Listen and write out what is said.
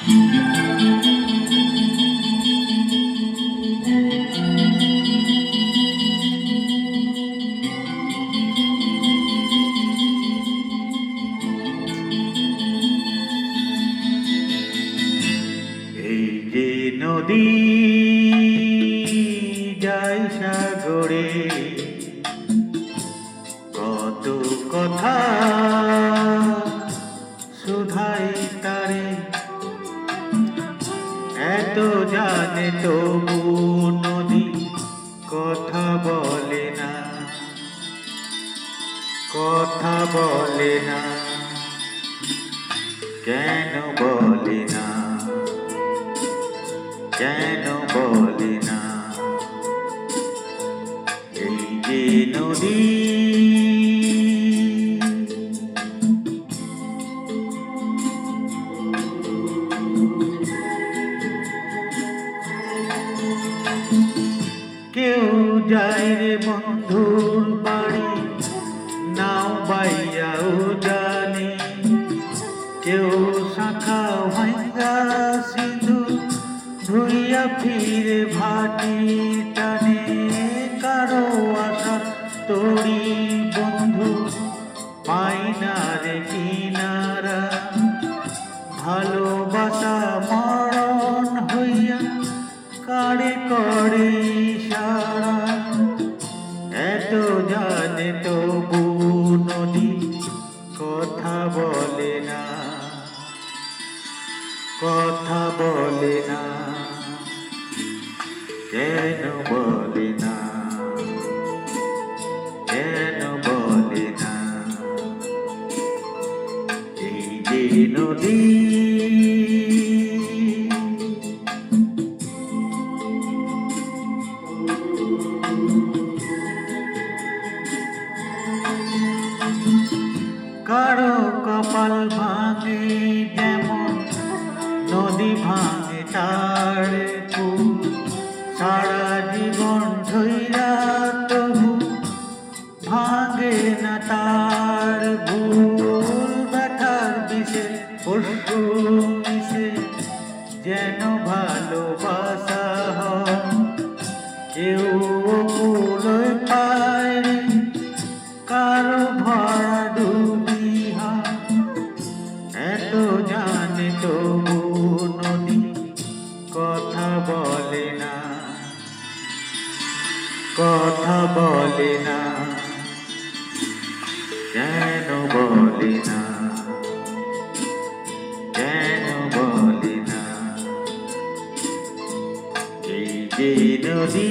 এই যে নদী যায় সাগরে, কত কথা শুধাই তারে, এত জানে তবু নদী কথা বলে না, কথা বলে না, কেন বলে না, কেন বলে না? এই যে নদী কেউ যায় রে বন্ধুর বাড়ি, নাও বাইয়াও জানে, কেউ শাখা ভাঙ্গা সিধু ধুইয়া ফিরে ভাটি টানে, কারো আশার তরি বন্ধু পাই না রে কিনারা, ভালোবাসা মরণ হইয়া কারে করে ইশারা, এত জানে তবু নদী কথা বলে না, কথা বলে না, কেন বলে না, কেন বলে না? এই যে নদী কারো কপাল ভাঙে যেমন নদী ভাঙে তার কুল, সারা জীবন ধইরা তবু ভাঙে না তার ভুল, ব্যথার বিষে পশু মিশে যেন ভালোবাসা হয়, কেউ কুল পায় কারো ভরা ডুবি হয়, এত জানে তবু নদী কথা বলে না, কথা বলে না, কেন বলে না, কেন বলে না? এই যে নদী